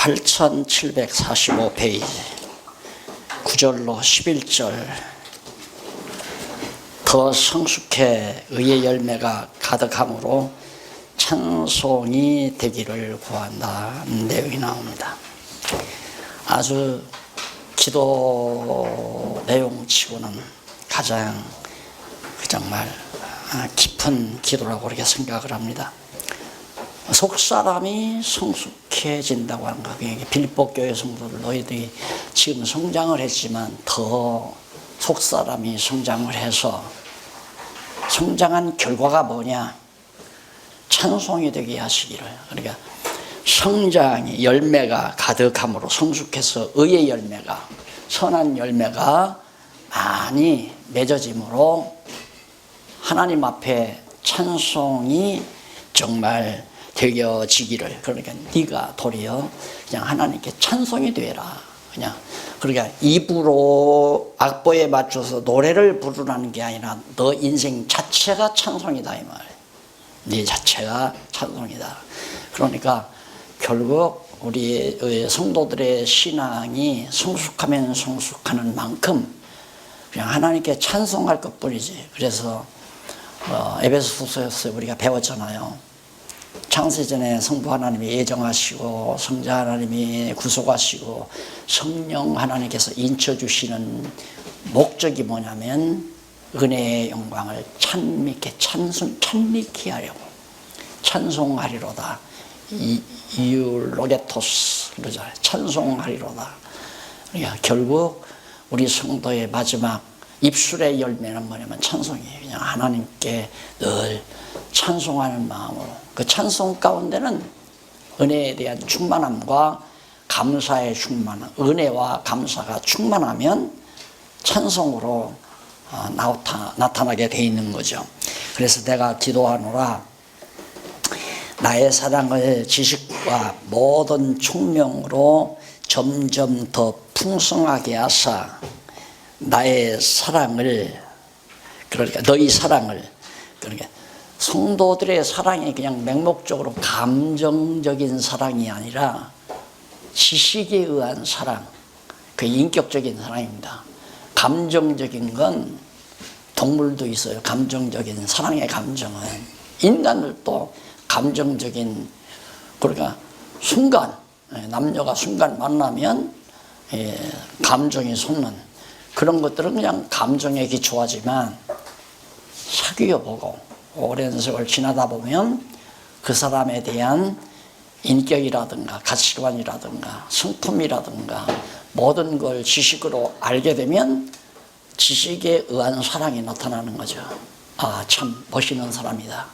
8745페이지 9절로 11절. 더 성숙해 의의 열매가 가득함으로 찬송이 되기를 구한다는 내용이 나옵니다. 아주 기도 내용치고는 가장 정말 깊은 기도라고 그렇게 생각을 합니다. 속사람이 성숙해진다고 하는 거, 빌립보 교회 성도들, 너희들이 지금 성장을 했지만 더 속사람이 성장을 해서 성장한 결과가 뭐냐? 찬송이 되게 하시기를. 그러니까 성장이 열매가 가득함으로 성숙해서 의의 열매가, 선한 열매가 많이 맺어짐으로 하나님 앞에 찬송이 정말 되어지기를. 그러니까 네가 도리어 그냥 하나님께 찬송이 되라. 그냥 그러니까 입으로 악보에 맞춰서 노래를 부르라는 게 아니라 너 인생 자체가 찬송이다 이 말. 네 자체가 찬송이다. 그러니까 결국 우리 성도들의 신앙이 성숙하면 성숙하는 만큼 그냥 하나님께 찬송할 것뿐이지. 그래서 에베소서에서 우리가 배웠잖아요. 창세전에 성부 하나님이 예정하시고 성자 하나님이 구속하시고 성령 하나님께서 인쳐주시는 목적이 뭐냐면 은혜의 영광을 찬미케 하려고 찬송하리로다. 이울로게토스 그러잖아요. 찬송하리로다. 그러니까 결국 우리 성도의 마지막 입술의 열매는 뭐냐면 찬송이에요. 그냥 하나님께 늘 찬송하는 마음으로. 그 찬송 가운데는 은혜에 대한 충만함과 감사의 충만함, 은혜와 감사가 충만하면 찬송으로 나타나게 돼 있는 거죠. 그래서 내가 기도하노라. 나의 사랑을 지식과 모든 총명으로 점점 더 풍성하게 하사 나의 사랑을, 그러니까 너희 사랑을, 그러니까 성도들의 사랑이 그냥 맹목적으로 감정적인 사랑이 아니라 지식에 의한 사랑, 그 인격적인 사랑입니다. 감정적인 건 동물도 있어요. 감정적인 사랑의 감정은 인간들도 감정적인, 그러니까 순간 남녀가 순간 만나면 감정이 솟는 그런 것들은 그냥 감정에 기초하지만 사귀어보고 오랜 세월 지나다 보면 그 사람에 대한 인격이라든가 가치관이라든가 성품이라든가 모든 걸 지식으로 알게 되면 지식에 의한 사랑이 나타나는 거죠. 아, 참 멋있는 사람이다.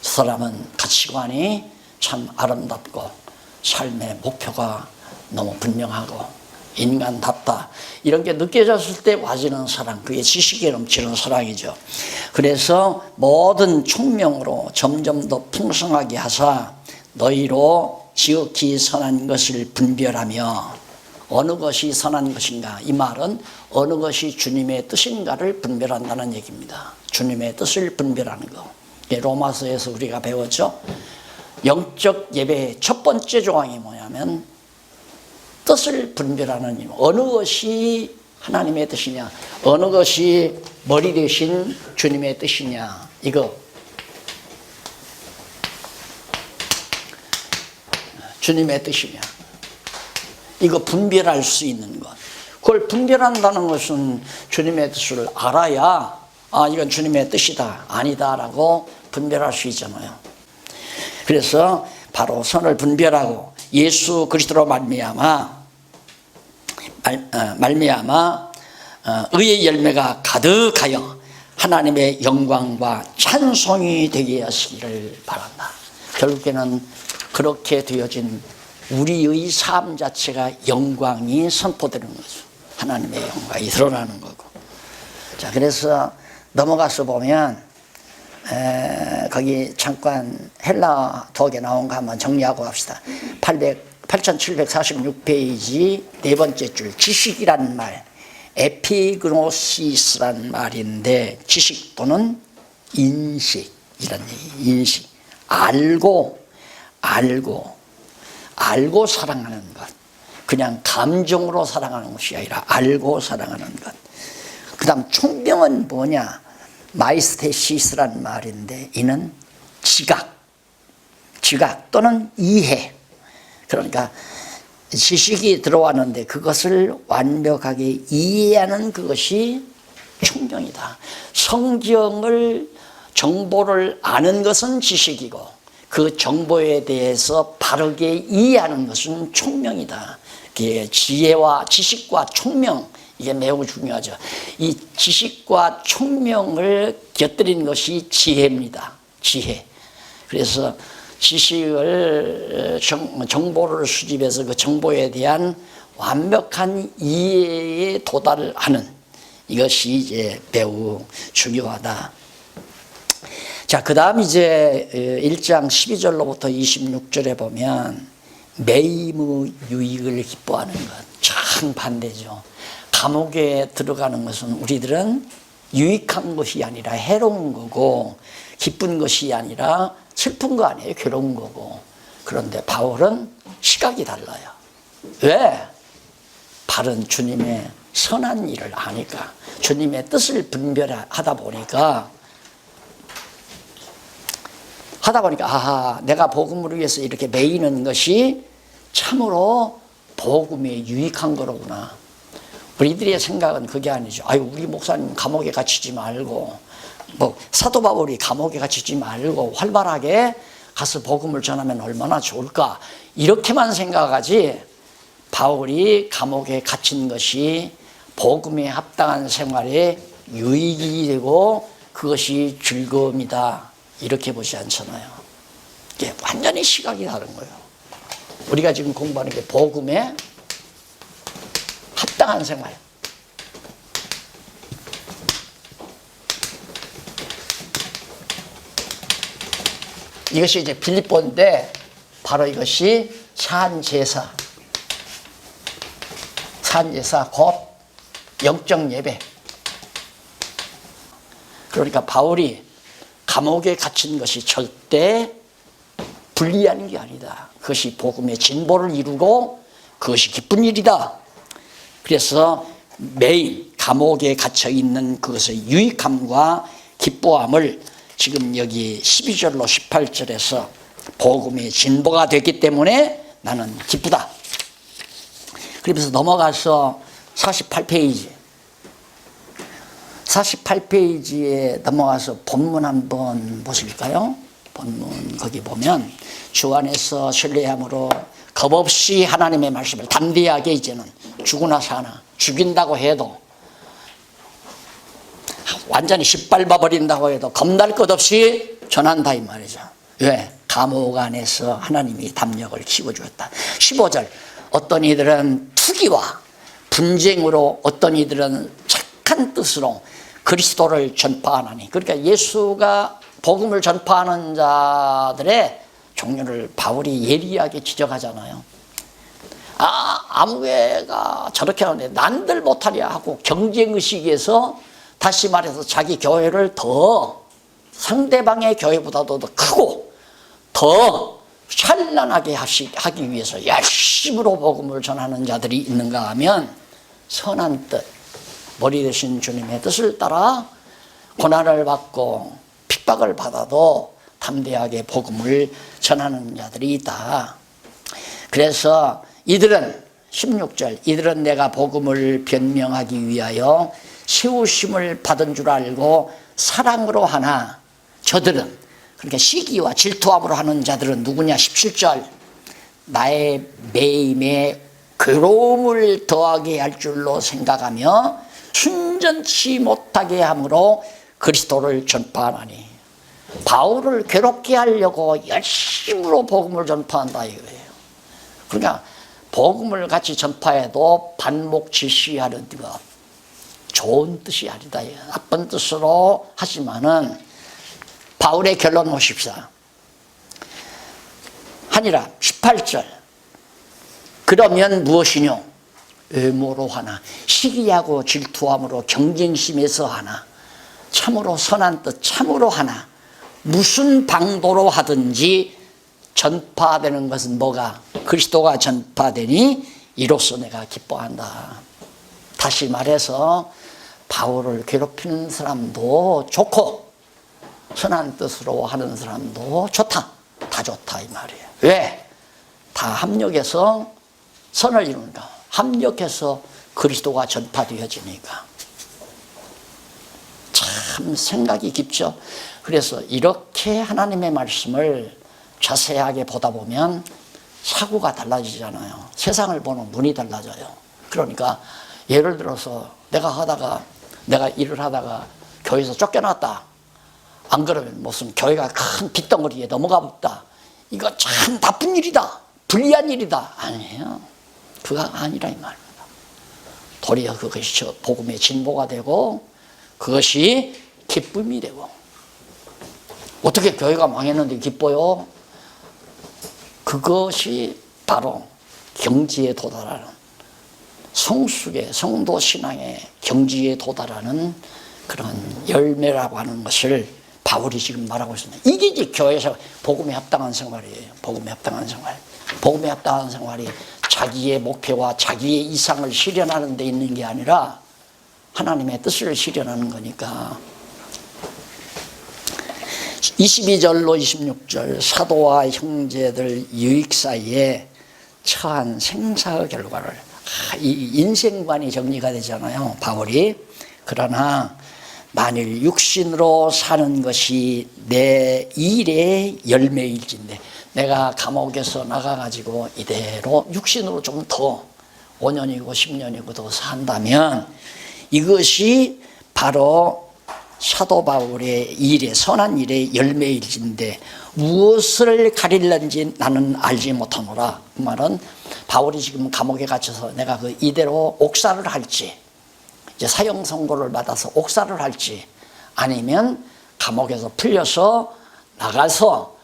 저 사람은 가치관이 참 아름답고 삶의 목표가 너무 분명하고 인간답다. 이런 게 느껴졌을 때 와지는 사랑, 그게 지식에 넘치는 사랑이죠. 그래서 모든 총명으로 점점 더 풍성하게 하사 너희로 지극히 선한 것을 분별하며. 어느 것이 선한 것인가? 이 말은 어느 것이 주님의 뜻인가를 분별한다는 얘기입니다. 주님의 뜻을 분별하는 거. 로마서에서 우리가 배웠죠. 영적 예배의 첫 번째 조항이 뭐냐면 뜻을 분별하는 일. 어느 것이 하나님의 뜻이냐, 어느 것이 머리 대신 주님의 뜻이냐, 이거 주님의 뜻이냐, 이거 분별할 수 있는 것. 그걸 분별한다는 것은 주님의 뜻을 알아야 이건 주님의 뜻이다, 아니다라고 분별할 수 있잖아요. 그래서 바로 선을 분별하고 예수 그리스도로 말미암아 의의 열매가 가득하여 하나님의 영광과 찬송이 되게 하시기를 바란다. 결국에는 그렇게 되어진 우리의 삶 자체가 영광이 선포되는 거죠. 하나님의 영광이 드러나는 거고. 자, 그래서 넘어가서 보면 거기 잠깐 헬라 독에 나온 거 한번 정리하고 갑시다. 8746페이지 네 번째 줄, 지식이란 말, 에피그노시스란 말인데 지식 또는 인식, 이런 얘기. 인식, 알고 알고 사랑하는 것. 그냥 감정으로 사랑하는 것이 아니라 알고 사랑하는 것. 그 다음 총명은 뭐냐? 마이스테시스란 말인데 이는 지각 또는 이해. 그러니까 지식이 들어왔는데 그것을 완벽하게 이해하는 그것이 총명이다. 성경을 정보를 아는 것은 지식이고 그 정보에 대해서 바르게 이해하는 것은 총명이다. 지혜와 지식과 총명, 이게 매우 중요하죠. 이 지식과 총명을 곁들인 것이 지혜입니다. 지혜. 그래서 지식을 정보를 수집해서 그 정보에 대한 완벽한 이해에 도달하는 이것이 이제 매우 중요하다. 자, 그 다음 이제 1장 12절로부터 26절에 보면 매임의 유익을 기뻐하는 것. 정반대죠. 감옥에 들어가는 것은 우리들은 유익한 것이 아니라 해로운 거고 기쁜 것이 아니라 슬픈 거 아니에요. 괴로운 거고. 그런데 바울은 시각이 달라요. 왜? 바른 주님의 선한 일을 아니까, 주님의 뜻을 분별하다 보니까 아하, 내가 복음을 위해서 이렇게 매이는 것이 참으로 복음에 유익한 거로구나. 우리들의 생각은 그게 아니죠. 아유, 우리 목사님 감옥에 갇히지 말고, 사도 바울이 감옥에 갇히지 말고 활발하게 가서 복음을 전하면 얼마나 좋을까. 이렇게만 생각하지, 바울이 감옥에 갇힌 것이 복음에 합당한 생활에 유익이 되고 그것이 즐거움이다. 이렇게 보지 않잖아요. 이게 완전히 시각이 다른 거예요. 우리가 지금 공부하는 게 복음에 합당한 생활. 이것이 이제 빌립보인데 바로 이것이 산제사 곧 영적 예배. 그러니까 바울이 감옥에 갇힌 것이 절대 불리한 게 아니다. 그것이 복음의 진보를 이루고 그것이 기쁜 일이다. 그래서 매일 감옥에 갇혀 있는 그것의 유익함과 기뻐함을 지금 여기 12절로 18절에서 복음의 진보가 됐기 때문에 나는 기쁘다. 그러면서 넘어가서 48페이지에 넘어가서 본문 한번 보실까요? 본문 거기 보면 주 안에서 신뢰함으로 겁없이 하나님의 말씀을 담대하게 이제는 죽으나 사나 죽인다고 해도 완전히 짓밟아 버린다고 해도 겁날 것 없이 전한다 이 말이죠. 왜? 감옥 안에서 하나님이 담력을 키워주었다. 15절 어떤 이들은 투기와 분쟁으로 어떤 이들은 착한 뜻으로 그리스도를 전파하나니. 그러니까 예수가 복음을 전파하는 자들의 종류를 바울이 예리하게 지적하잖아요. 아무 교회가 저렇게 하는데 난들 못하려 하고 경쟁의식에서 다시 말해서 자기 교회를 더 상대방의 교회보다도 더 크고 더 찬란하게 하기 위해서 열심으로 복음을 전하는 자들이 있는가 하면 선한 뜻, 머리 대신 주님의 뜻을 따라 고난을 받고 핍박을 받아도 담대하게 복음을 전하는 자들이 있다. 그래서 이들은 16절 이들은 내가 복음을 변명하기 위하여 세우심을 받은 줄 알고 사랑으로 하나 저들은 그러니까 시기와 질투함으로 하는 자들은 누구냐? 17절 나의 매임에 괴로움을 더하게 할 줄로 생각하며 순전치 못하게 함으로 그리스도를 전파하나니. 바울을 괴롭게 하려고 열심으로 복음을 전파한다 이거예요. 그러니까 복음을 같이 전파해도 반목질시하는 것 좋은 뜻이 아니다. 나쁜 뜻으로 하지만은 바울의 결론 보십시다. 하니라 18절 그러면 무엇이뇨? 외모로 하나 시기하고 질투함으로 경쟁심에서 하나 참으로 선한 뜻 참으로 하나 무슨 방도로 하든지 전파되는 것은 뭐가? 그리스도가 전파되니 이로써 내가 기뻐한다. 다시 말해서 바울을 괴롭히는 사람도 좋고 선한 뜻으로 하는 사람도 좋다. 다 좋다 이 말이에요. 왜? 다 합력해서 선을 이룬다. 합력해서 그리스도가 전파되어지니까. 참 생각이 깊죠. 그래서 이렇게 하나님의 말씀을 자세하게 보다 보면 사고가 달라지잖아요. 세상을 보는 눈이 달라져요. 그러니까 예를 들어서 내가 일을 하다가 교회에서 쫓겨났다. 안 그러면 무슨 교회가 큰 빗덩어리에 넘어가 봤다. 이거 참 나쁜 일이다. 불리한 일이다. 아니에요. 그가 아니라 이 말입니다. 도리어 그것이 복음의 진보가 되고 그것이 기쁨이 되고. 어떻게 교회가 망했는데 기뻐요? 그것이 바로 경지에 도달하는, 성숙의 성도 신앙의 경지에 도달하는 그런 열매라고 하는 것을 바울이 지금 말하고 있습니다. 이게 이제 교회에서 복음에 합당한 생활이에요. 복음에 합당한 생활. 복음에 합당한 생활이 자기의 목표와 자기의 이상을 실현하는 데 있는 게 아니라 하나님의 뜻을 실현하는 거니까. 22절로 26절 사도와 형제들 유익 사이에 처한 생사의 결과를, 이 인생관이 정리가 되잖아요, 바울이. 그러나 만일 육신으로 사는 것이 내 일의 열매일진데, 내가 감옥에서 나가가지고 이대로 육신으로 좀 더 5년이고 10년이고 더 산다면 이것이 바로 사도 바울의 일에, 선한 일의 열매일진데 무엇을 가릴는지 나는 알지 못하노라. 그 말은 바울이 지금 감옥에 갇혀서 내가 그 이대로 옥사를 할지, 이제 사형 선고를 받아서 옥사를 할지, 아니면 감옥에서 풀려서 나가서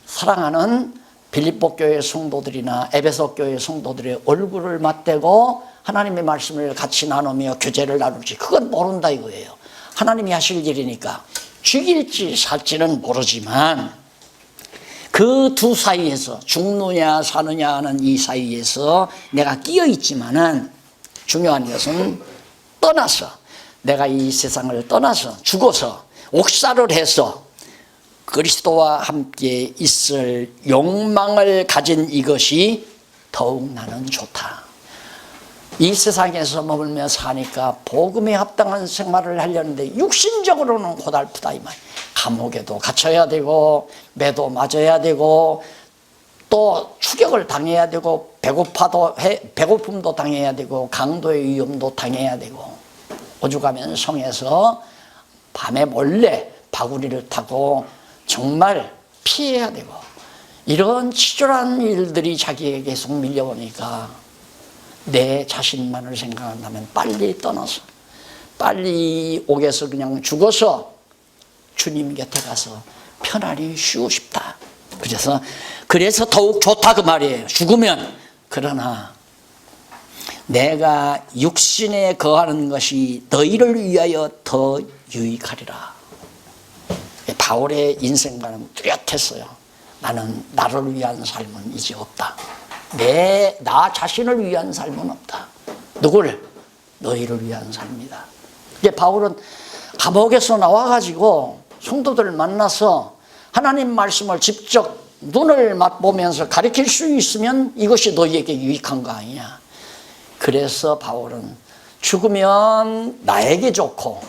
사랑하는 빌립보 교회 성도들이나 에베소 교회 성도들의 얼굴을 맞대고 하나님의 말씀을 같이 나누며 교제를 나눌지, 그건 모른다 이거예요. 하나님이 하실 일이니까. 죽일지 살지는 모르지만 그 두 사이에서, 죽느냐 사느냐 하는 이 사이에서 내가 끼어 있지만은 중요한 것은 떠나서, 내가 이 세상을 떠나서 죽어서 옥사를 해서 그리스도와 함께 있을 욕망을 가진 이것이 더욱 나는 좋다. 이 세상에서 머물며 사니까 복음에 합당한 생활을 하려는데 육신적으로는 고달프다 이 말. 감옥에도 갇혀야 되고 매도 맞아야 되고 또 추격을 당해야 되고 배고픔도 당해야 되고 강도의 위험도 당해야 되고, 오죽하면 성에서 밤에 몰래 바구니를 타고 정말 피해야 되고, 이런 치졸한 일들이 자기에게 계속 밀려오니까 내 자신만을 생각한다면 빨리 떠나서, 빨리 옥에서 그냥 죽어서 주님 곁에 가서 편안히 쉬고 싶다. 그래서 더욱 좋다 그 말이에요. 죽으면. 그러나 내가 육신에 거하는 것이 너희를 위하여 더 유익하리라. 바울의 인생관은 뚜렷했어요. 나는 나를 위한 삶은 이제 없다. 나 자신을 위한 삶은 없다. 누구를? 너희를 위한 삶이다. 이제 바울은 감옥에서 나와가지고 성도들을 만나서 하나님 말씀을 직접 눈을 맛보면서 가르칠 수 있으면 이것이 너희에게 유익한 거 아니냐. 그래서 바울은 죽으면 나에게 좋고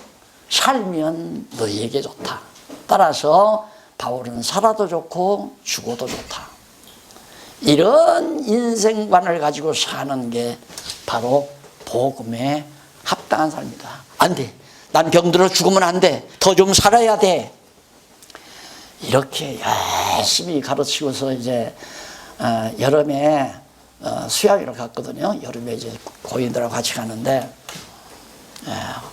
살면 너희에게 좋다. 따라서 바울은 살아도 좋고 죽어도 좋다. 이런 인생관을 가지고 사는 게 바로 복음에 합당한 삶이다. 안 돼. 난 병들어 죽으면 안 돼. 더 좀 살아야 돼. 이렇게 열심히 가르치고서 이제 여름에 수양회를 갔거든요. 여름에 이제 고인들하고 같이 가는데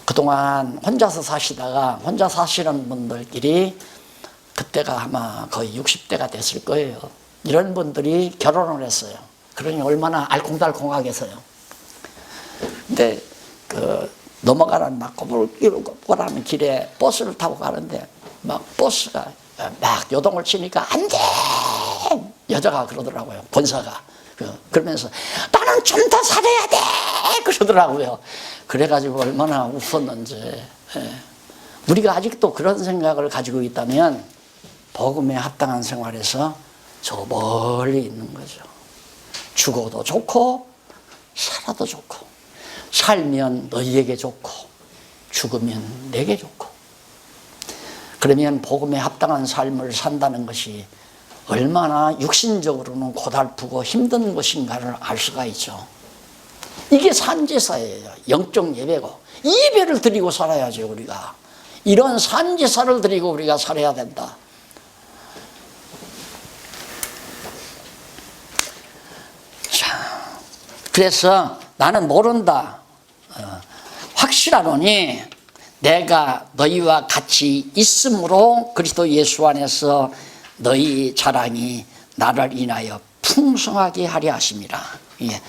그동안 혼자서 사시다가 혼자 사시는 분들끼리 그때가 아마 거의 60대가 됐을 거예요. 이런 분들이 결혼을 했어요. 그러니 얼마나 알콩달콩하겠어요. 근데 넘어가는 막 꼬불꼬불하는 길에 버스를 타고 가는데 막 버스가 막 요동을 치니까 안 돼! 여자가 그러더라고요. 권사가. 그러면서 나는 좀 더 살아야 돼 그러더라고요. 그래가지고 얼마나 웃었는지. 예. 우리가 아직도 그런 생각을 가지고 있다면 복음에 합당한 생활에서 저 멀리 있는 거죠. 죽어도 좋고 살아도 좋고, 살면 너희에게 좋고 죽으면 내게 좋고. 그러면 복음에 합당한 삶을 산다는 것이 얼마나 육신적으로는 고달프고 힘든 것인가를 알 수가 있죠. 이게 산제사예요. 영적 예배고, 이 예배를 드리고 살아야죠. 우리가 이런 산제사를 드리고 우리가 살아야 된다. 자, 그래서 나는 모른다. 확실하노니 내가 너희와 같이 있으므로 그리스도 예수 안에서 너희 자랑이 나를 인하여 풍성하게 하려 하심이라. 예.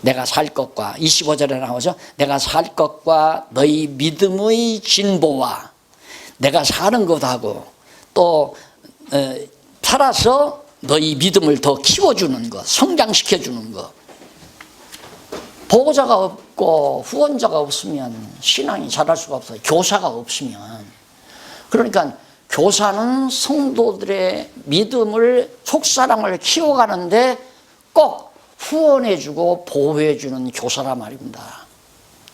내가 살 것과 25절에 나오죠. 내가 살 것과 너희 믿음의 진보와 내가 사는 것하고 또 살아서 너희 믿음을 더 키워주는 것, 성장시켜주는 것. 보호자가 없고 후원자가 없으면 신앙이 자랄 수가 없어요. 교사가 없으면. 그러니까 교사는 성도들의 믿음을, 속사랑을 키워가는데 꼭 후원해주고 보호해주는 교사란 말입니다.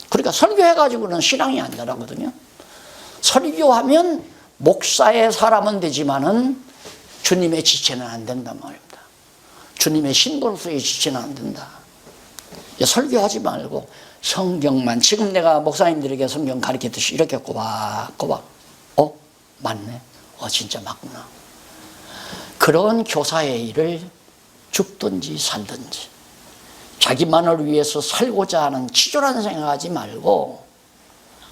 그러니까 설교해가지고는 신앙이 안 자라거든요. 설교하면 목사의 사람은 되지만은 주님의 지체는 안 된단 말입니다. 주님의 신도로서의 지체는 안 된다. 설교하지 말고 성경만, 지금 내가 목사님들에게 성경 가르치듯이 이렇게 꼬박꼬박, 맞네. 진짜 맞구나. 그런 교사의 일을 죽든지 살든지 자기만을 위해서 살고자 하는 치졸한 생각하지 말고,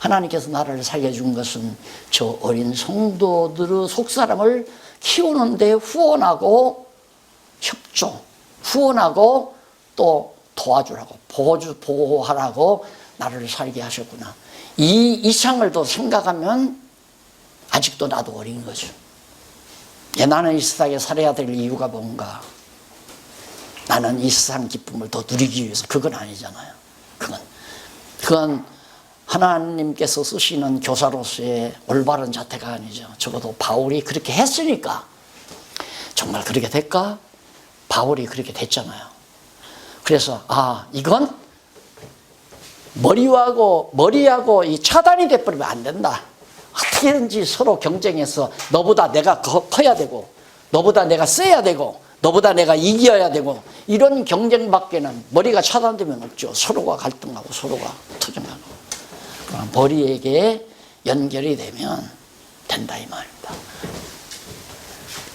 하나님께서 나를 살려준 것은 저 어린 성도들의 속사람을 키우는데 후원하고 협조, 후원하고 또 도와주라고, 보호하라고 나를 살게 하셨구나. 이 이상을 더 생각하면 아직도 나도 어린 거죠. 나는 이 세상에 살아야 될 이유가 뭔가? 나는 이 세상 기쁨을 더 누리기 위해서. 그건 아니잖아요. 그건 하나님께서 쓰시는 교사로서의 올바른 자태가 아니죠. 적어도 바울이 그렇게 했으니까. 정말 그렇게 될까? 바울이 그렇게 됐잖아요. 그래서 이건 머리하고 이 차단이 돼버리면 안 된다. 어떻게든지 서로 경쟁해서 너보다 내가 커야 되고, 너보다 내가 세야 되고, 너보다 내가 이겨야 되고, 이런 경쟁밖에는 머리가 차단되면 없죠. 서로가 갈등하고 서로가 투쟁하고. 그럼 머리에게 연결이 되면 된다 이 말입니다.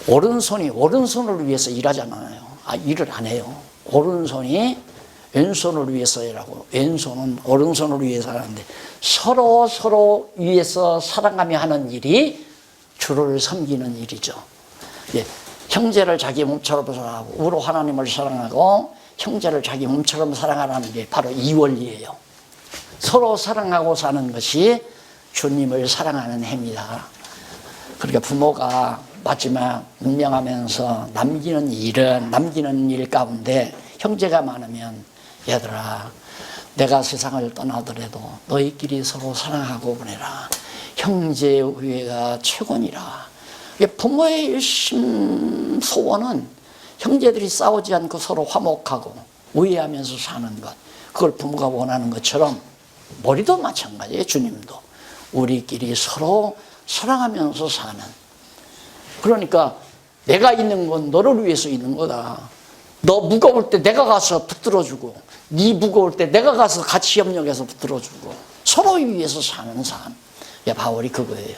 오른손이 오른손을 위해서 일하잖아요. 일을 안 해요. 오른손이 왼손을 위해서 일하고 왼손은 오른손을 위해서 하는데, 서로 위해서 사랑하며 하는 일이 주를 섬기는 일이죠. 형제를 자기 몸처럼 사랑하고 우로 하나님을 사랑하고 형제를 자기 몸처럼 사랑하라는 게 바로 이 원리예요. 서로 사랑하고 사는 것이 주님을 사랑하는 행위다. 그러니까 부모가 마지막 운명하면서 남기는 일 가운데 형제가 많으면, 얘들아, 내가 세상을 떠나더라도 너희끼리 서로 사랑하고 보내라. 형제의 우애가 최고니라. 부모의 일심 소원은 형제들이 싸우지 않고 서로 화목하고 우애하면서 사는 것. 그걸 부모가 원하는 것처럼 머리도 마찬가지예요. 주님도 우리끼리 서로 사랑하면서 사는. 그러니까 내가 있는 건 너를 위해서 있는 거다. 너 무거울 때 내가 가서 붙들어주고, 네 무거울 때 내가 가서 같이 협력해서 붙들어주고, 서로 위해서 사는 삶. 바울이 그거예요.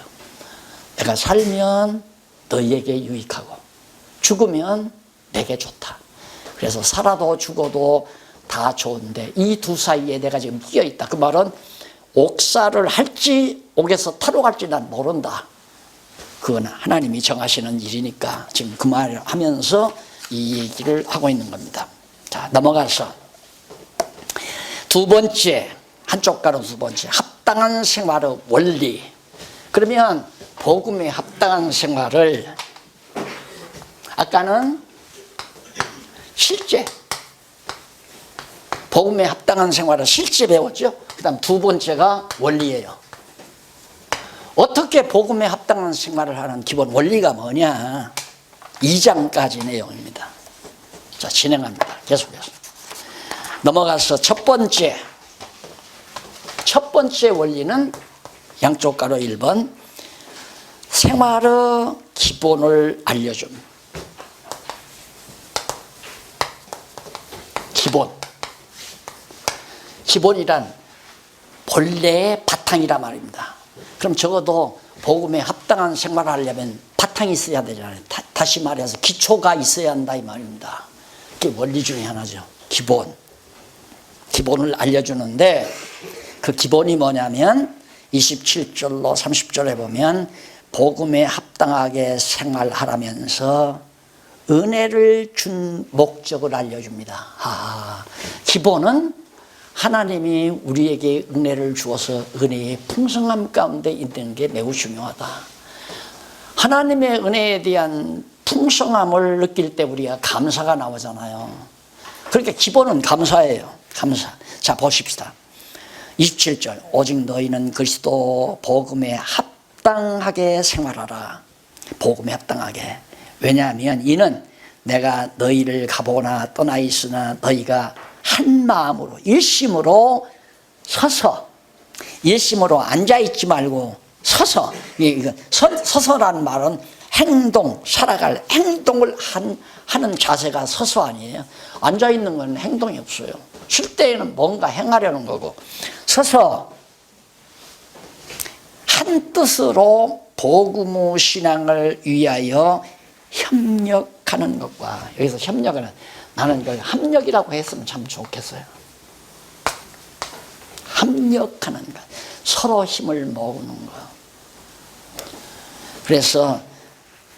내가 살면 너희에게 유익하고 죽으면 내게 좋다. 그래서 살아도 죽어도 다 좋은데 이 두 사이에 내가 지금 끼어 있다. 그 말은 옥살을 할지 옥에서 타러 갈지 난 모른다. 그건 하나님이 정하시는 일이니까 지금 그 말을 하면서 이 얘기를 하고 있는 겁니다. 자, 넘어가서 두 번째, 한쪽 가로 두 번째, 합당한 생활의 원리. 그러면 복음에 합당한 생활을, 아까는 실제. 복음에 합당한 생활을 실제 배웠죠. 그 다음 두 번째가 원리예요. 어떻게 복음에 합당한 생활을 하는 기본 원리가 뭐냐. 2장까지 내용입니다. 자, 진행합니다. 계속해서. 넘어가서 첫 번째 원리는 양쪽 가로 1번. 생활의 기본을 알려줌. 기본이란 본래의 바탕이란 말입니다. 그럼 적어도 복음에 합당한 생활을 하려면 바탕이 있어야 되잖아요. 다시 말해서 기초가 있어야 한다 이 말입니다. 그게 원리 중에 하나죠. 기본을 알려주는데 그 기본이 뭐냐면 27절로 30절에 보면 복음에 합당하게 생활하라면서 은혜를 준 목적을 알려줍니다. 기본은 하나님이 우리에게 은혜를 주어서 은혜의 풍성함 가운데 있는 게 매우 중요하다. 하나님의 은혜에 대한 풍성함을 느낄 때 우리가 감사가 나오잖아요. 그러니까 기본은 감사예요. 감사. 자, 보십시다. 27절. 오직 너희는 그리스도 복음에 합당하게 생활하라. 복음에 합당하게. 왜냐하면 이는 내가 너희를 가보거나 떠나 있으나 너희가 한 마음으로 일심으로 서서, 일심으로 앉아있지 말고 서서, 서서라는 말은 행동, 살아갈 행동을 하는 자세가 서서 아니에요. 앉아있는 건 행동이 없어요. 쉴 때에는 뭔가 행하려는 거고, 서서 한 뜻으로 복음의 신앙을 위하여 협력하는 것과, 여기서 협력은 나는 이걸 합력이라고 했으면 참 좋겠어요. 합력하는 것, 서로 힘을 모으는 것. 그래서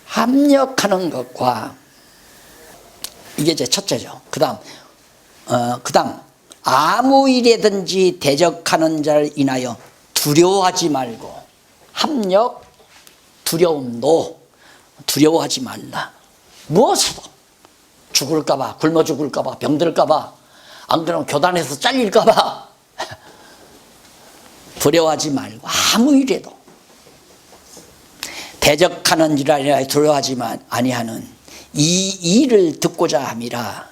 합력하는 것과, 이게 제 첫째죠. 그 다음 아무 일에든지 대적하는 자를 인하여 두려워하지 말고, 합력, 두려움도 두려워하지 말라. 무엇으로? 죽을까봐, 굶어 죽을까봐, 병들까봐, 안 그러면 교단에서 잘릴까봐 두려워하지 말고 아무 일에도 대적하는 일 아니라 두려워하지 아니하는 이 일을 듣고자 함이라.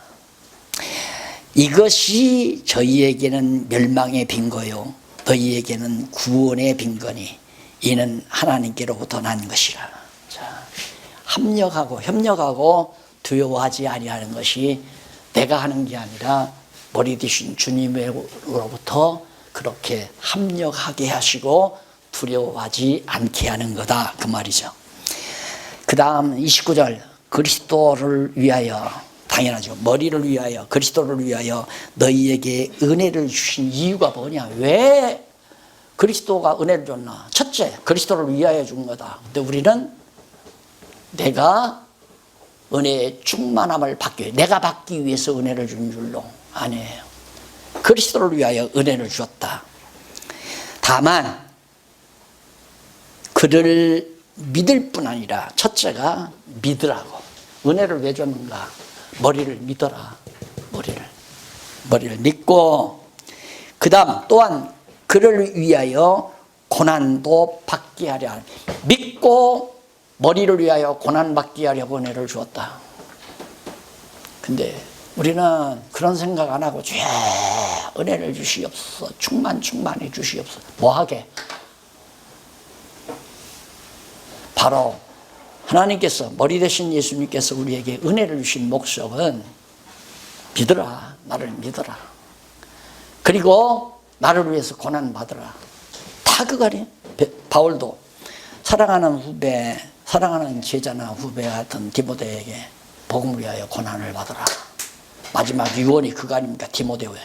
이것이 저희에게는 멸망의 빈거요 너희에게는 구원의 빈거니 이는 하나님께로부터 난 것이라. 자, 합력하고 협력하고 두려워하지 아니하는 것이 내가 하는 게 아니라 머리 되신 주님으로부터 그렇게 합력하게 하시고 두려워하지 않게 하는 거다 그 말이죠. 그 다음 29절. 그리스도를 위하여, 당연하죠. 머리를 위하여, 그리스도를 위하여 너희에게 은혜를 주신 이유가 뭐냐. 왜 그리스도가 은혜를 줬나. 첫째, 그리스도를 위하여 준 거다. 근데 우리는 내가 은혜의 충만함을 받기 위해, 내가 받기 위해서 은혜를 준 줄로 아니에요. 그리스도를 위하여 은혜를 주었다. 다만 그를 믿을 뿐 아니라, 첫째가 믿으라고. 은혜를 왜 줬는가. 머리를 믿어라. 머리를 믿고, 그 다음 또한 그를 위하여 고난도 받게 하려. 믿고 머리를 위하여 고난받게 하려고 은혜를 주었다. 근데 우리는 그런 생각 안 하고 은혜를 주시옵소서, 충만히 주시옵소서. 뭐하게? 바로 하나님께서, 머리 되신 예수님께서 우리에게 은혜를 주신 목적은 믿어라. 나를 믿어라. 그리고 나를 위해서 고난받으라. 다 그거네. 바울도 사랑하는 후배, 사랑하는 제자나 후배 같은 디모데에게 복음을 위하여 고난을 받으라. 마지막 유언이 그거 아닙니까? 디모데후에.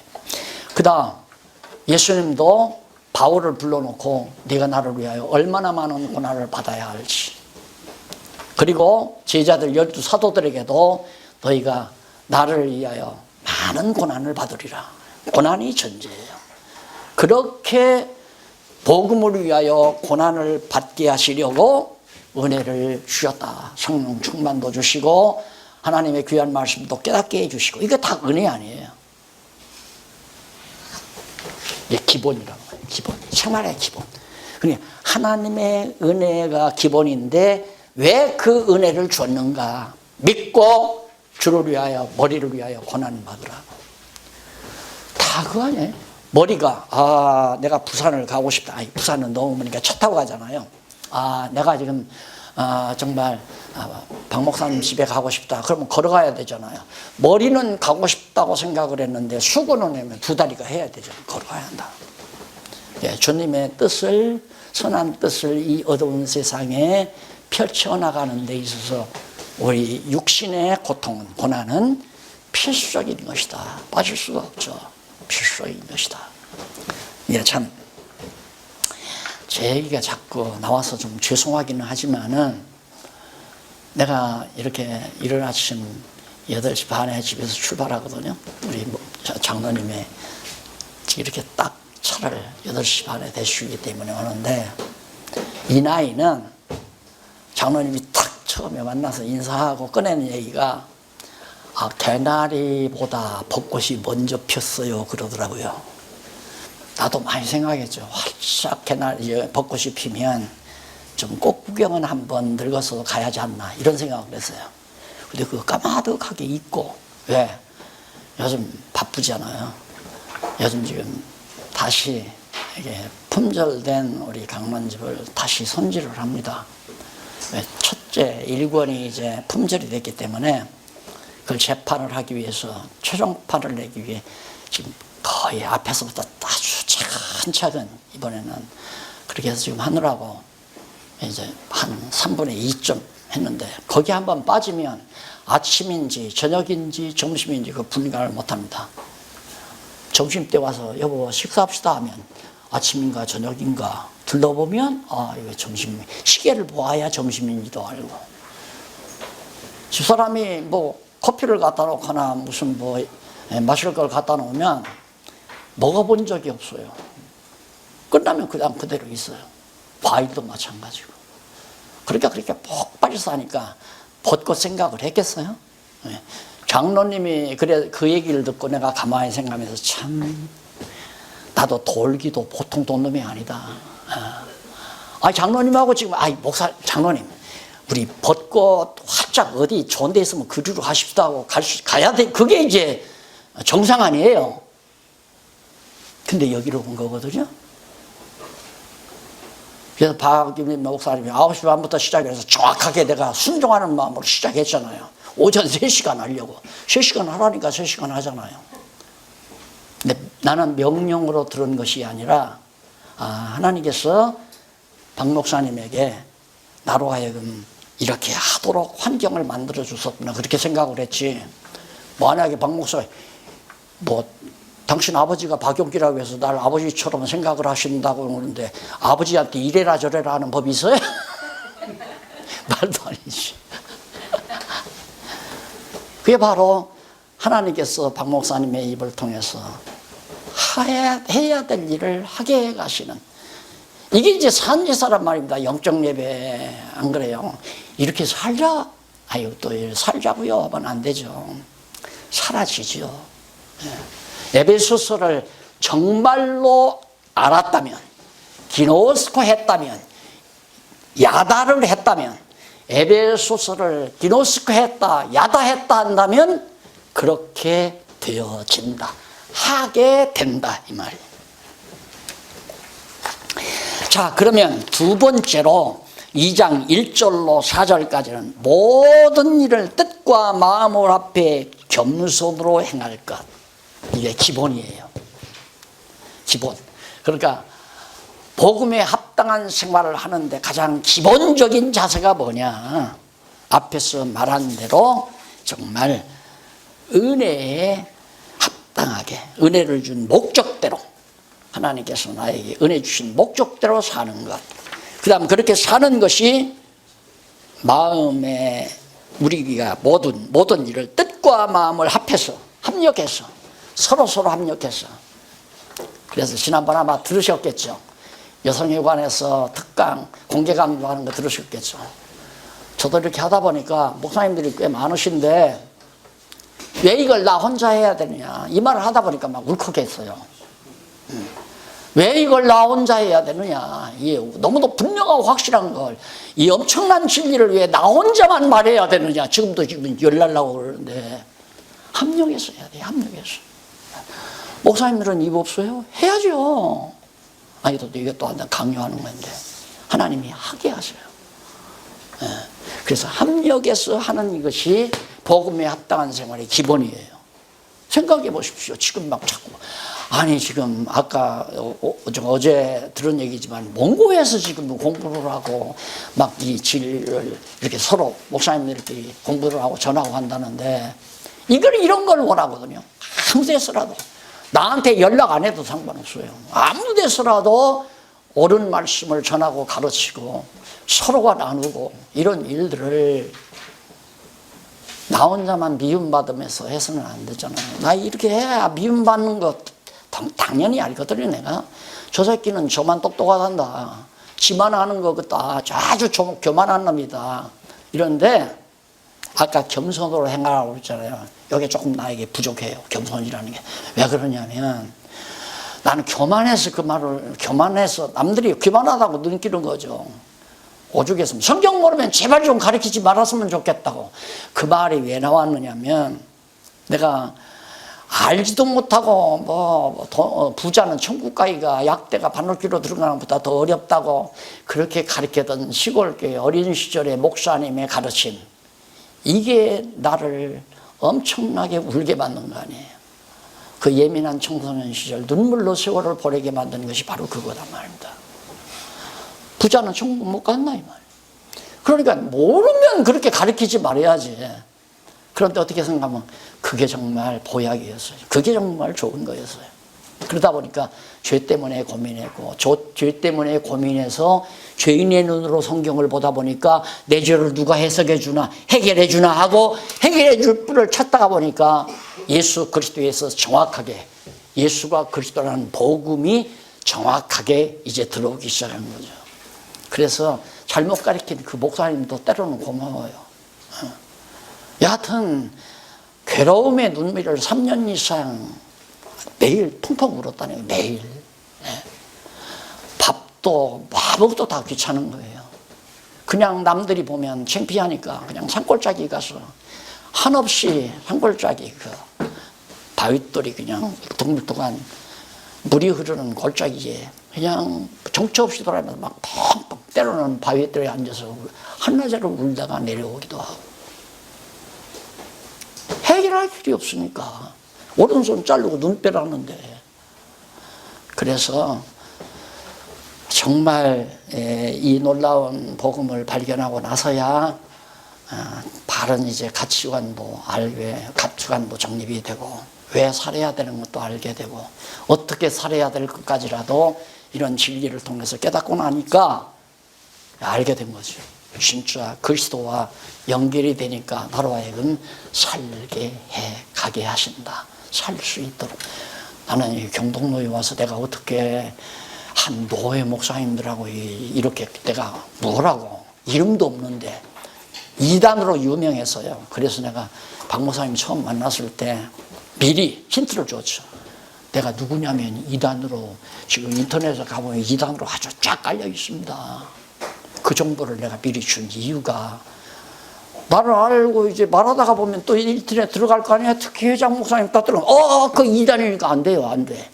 그 다음 예수님도 바울을 불러놓고 네가 나를 위하여 얼마나 많은 고난을 받아야 할지, 그리고 제자들 12 사도들에게도 너희가 나를 위하여 많은 고난을 받으리라. 고난이 전제예요. 그렇게 복음을 위하여 고난을 받게 하시려고 은혜를 주셨다. 성령 충만도 주시고 하나님의 귀한 말씀도 깨닫게 해주시고, 이게 다 은혜 아니에요. 이게 기본이라고 해요. 기본. 생활의 기본. 그러니까 하나님의 은혜가 기본인데 왜 그 은혜를 줬는가? 믿고 주를 위하여, 머리를 위하여 고난을 받으라. 다 그거 아니에요? 머리가, 내가 부산을 가고 싶다. 부산은 너무 머니까 차 타고 가잖아요. 내가 지금 정말 박 목사님 집에 가고 싶다. 그러면 걸어가야 되잖아요. 머리는 가고 싶다고 생각을 했는데 수고는 하면 두 다리가 해야 되잖아요. 걸어가야 한다. 예, 주님의 뜻을, 선한 뜻을 이 어두운 세상에 펼쳐나가는 데 있어서 우리 육신의 고통은, 고난은 필수적인 것이다. 빠질 수가 없죠. 필수적인 것이다. 예, 참 제 얘기가 자꾸 나와서 좀 죄송하기는 하지만은, 내가 이렇게 이른 아침 8시 반에 집에서 출발하거든요. 우리 장로님의 이렇게 딱 차를 8시 반에 대주시기 때문에 오는데, 이 나이는 장로님이 딱 처음에 만나서 인사하고 꺼내는 얘기가 개나리보다 벚꽃이 먼저 폈어요 그러더라고요. 나도 많이 생각했죠. 활짝 개나리 벚꽃이 피면 좀 꽃 구경은 한번 늙어서 가야지 않나, 이런 생각을 했어요. 근데 그거 까마득하게 잊고, 왜? 요즘 바쁘잖아요. 요즘 지금 다시 이게 품절된 우리 강론집을 다시 손질을 합니다. 첫째 1권이 이제 품절이 됐기 때문에 그걸 재판을 하기 위해서, 최종판을 내기 위해 지금 거의 앞에서부터 아주 차근차근 이번에는 그렇게 해서 지금 하느라고 이제 한 3분의 2점 했는데, 거기 한번 빠지면 아침인지 저녁인지 점심인지 그 분간을 못합니다. 점심 때 와서 여보 식사합시다 하면 아침인가 저녁인가 둘러보면 이거 점심, 시계를 보아야 점심인지도 알고. 집사람이 뭐 커피를 갖다 놓거나 무슨 뭐 마실 걸 갖다 놓으면 먹어본 적이 없어요. 끝나면 그냥 그대로 있어요. 과일도 마찬가지고. 그러니까 그렇게 푹 빠져서 하니까 벚꽃 생각을 했겠어요? 장로님이 그래 그 얘기를 듣고 내가 가만히 생각하면서, 참 나도 돌기도 보통 돈 놈이 아니다. 장로님하고 지금 목사 장로님 우리 벚꽃 활짝 어디 좋은 데 있으면 그리로 가십시다 하고 가야 돼. 그게 이제 정상 아니에요. 근데 여기로 온 거거든요. 그래서 박김 목사님이 9시 반부터 시작해서 정확하게 내가 순종하는 마음으로 시작했잖아요. 오전 3시간 하려고. 3시간 하라니까 3시간 하잖아요. 근데 나는 명령으로 들은 것이 아니라, 하나님께서 박 목사님에게 나로 하여금 이렇게 하도록 환경을 만들어 주셨구나, 그렇게 생각을 했지. 만약에 박 목사, 당신 아버지가 박용기라고 해서 날 아버지처럼 생각을 하신다고 그러는데 아버지한테 이래라 저래라 하는 법이 있어요? 말도 아니지. 그게 바로 하나님께서 박 목사님의 입을 통해서 해야 될 일을 하게 해 가시는, 이게 이제 산지사란 말입니다. 영적 예배. 안 그래요? 이렇게 살자. 또 살자고요 하면 안 되죠. 사라지죠. 에베소서를 정말로 알았다면, 기노스코 했다면, 야다를 했다면, 에베소서를 기노스코 했다, 야다 했다 한다면 그렇게 되어진다. 하게 된다, 이 말이에요. 자, 그러면 두 번째로 2장 1절로 4절까지는 모든 일을 뜻과 마음을 앞에 겸손으로 행할 것. 이게 기본이에요. 기본. 그러니까 복음에 합당한 생활을 하는데 가장 기본적인 자세가 뭐냐? 앞에서 말한 대로 정말 은혜에 합당하게, 은혜를 준 목적대로, 하나님께서 나에게 은혜 주신 목적대로 사는 것. 그 다음 그렇게 사는 것이 마음에 우리가 모든 일을 뜻과 마음을 합해서, 합력해서, 서로 합력해서. 그래서 지난번 아마 들으셨겠죠. 여성에 관해서 특강, 공개 강조하는 거 들으셨겠죠. 저도 이렇게 하다 보니까 목사님들이 꽤 많으신데 왜 이걸 나 혼자 해야 되느냐 이 말을 하다 보니까 막 울컥했어요. 왜 이걸 나 혼자 해야 되느냐, 이 너무도 분명하고 확실한 걸, 이 엄청난 진리를 왜 나 혼자만 말해야 되느냐. 지금 열나려고 그러는데 합력해서 해야 돼. 합력해서. 목사님들은 입 없어요? 해야죠. 아니, 또 이것도 한번 강요하는 건데 하나님이 하게 하세요. 그래서 합력해서 하는 이것이 복음에 합당한 생활의 기본이에요. 생각해 보십시오. 지금 막 자꾸 아니 지금 아까 어제 들은 얘기지만 몽고에서 지금 공부를 하고 막 이 진리를 이렇게 서로 목사님들끼리 공부를 하고 전하고 한다는데 이런 걸 원하거든요. 아무 데서라도 나한테 연락 안 해도 상관없어요. 아무 데서라도 옳은 말씀을 전하고 가르치고 서로가 나누고 이런 일들을 나 혼자만 미움받으면서 해서는 안 되잖아요. 나 이렇게 해야 미움받는 것 당연히 알거든요. 내가 저 새끼는 저만 똑똑하단다, 지만 하는 거 아주 교만한 놈이다 이런데 아까 겸손으로 행하라고 했잖아요. 여기 조금 나에게 부족해요. 겸손이라는 게. 왜 그러냐면 나는 교만해서 교만해서 남들이 교만하다고 느끼는 거죠. 오죽했으면 성경 모르면 제발 좀 가르치지 말았으면 좋겠다고. 그 말이 왜 나왔느냐면 내가 알지도 못하고 부자는 천국 가기가 약대가 바늘귀로 들어가는 것보다 더 어렵다고 그렇게 가르치던 시골교회 어린 시절의 목사님의 가르침, 이게 나를 엄청나게 울게 만든 거 아니에요. 그 예민한 청소년 시절 눈물로 세월을 보내게 만드는 것이 바로 그거란 말입니다. 부자는 천국 못 간다 이 말. 그러니까 모르면 그렇게 가르치지 말아야지. 그런데 어떻게 생각하면 그게 정말 보약이었어요. 그게 정말 좋은 거였어요. 그러다 보니까 죄 때문에 고민했고 죄 때문에 고민해서 죄인의 눈으로 성경을 보다 보니까 내 죄를 누가 해석해 주나 해결해 주나 하고 해결해 줄 분을 찾다가 보니까 예수 그리스도에서 정확하게 예수가 그리스도라는 복음이 정확하게 이제 들어오기 시작한 거죠. 그래서 잘못 가르친 그 목사님도 때로는 고마워요. 여하튼 괴로움의 눈물을 3년 이상 매일 펑펑 울었다는 거예요. 매일. 밥도 아무것도 다 귀찮은 거예요. 그냥 남들이 보면 창피하니까 그냥 산골짜기 가서 한없이 산골짜기 그 바윗돌이 그냥 동물동안 물이 흐르는 골짜기에 그냥 정처 없이 돌아가면서 막 펑펑 때로는 바위들에 앉아서 한나절을 울다가 내려오기도 하고. 해결할 필요 없으니까 오른손 자르고 눈 빼라는데. 그래서 정말 이 놀라운 복음을 발견하고 나서야 바른 이제 가치관도 알게, 가치관도 정립이 되고 왜 살아야 되는 것도 알게 되고 어떻게 살아야 될 것까지라도 이런 진리를 통해서 깨닫고 나니까 알게 된 거죠. 진짜 그리스도와 연결이 되니까 나로 하여금 살게 해 가게 하신다. 살 수 있도록. 나는 이 경동로에 와서 내가 어떻게 한 노회 목사님들하고 이렇게 내가 뭐라고 이름도 없는데 이단으로 유명해서요. 그래서 내가 박 목사님 처음 만났을 때 미리 힌트를 줬죠. 내가 누구냐면 이단으로 지금 인터넷에 가보면 이단으로 아주 쫙 깔려 있습니다. 그 정보를 내가 미리 준 이유가 나를 알고 이제 말하다가 보면 또 인터넷 들어갈 거 아니야. 특히 회장 목사님 딱 들어가면 그 이단이니까 안 돼요. 안 돼.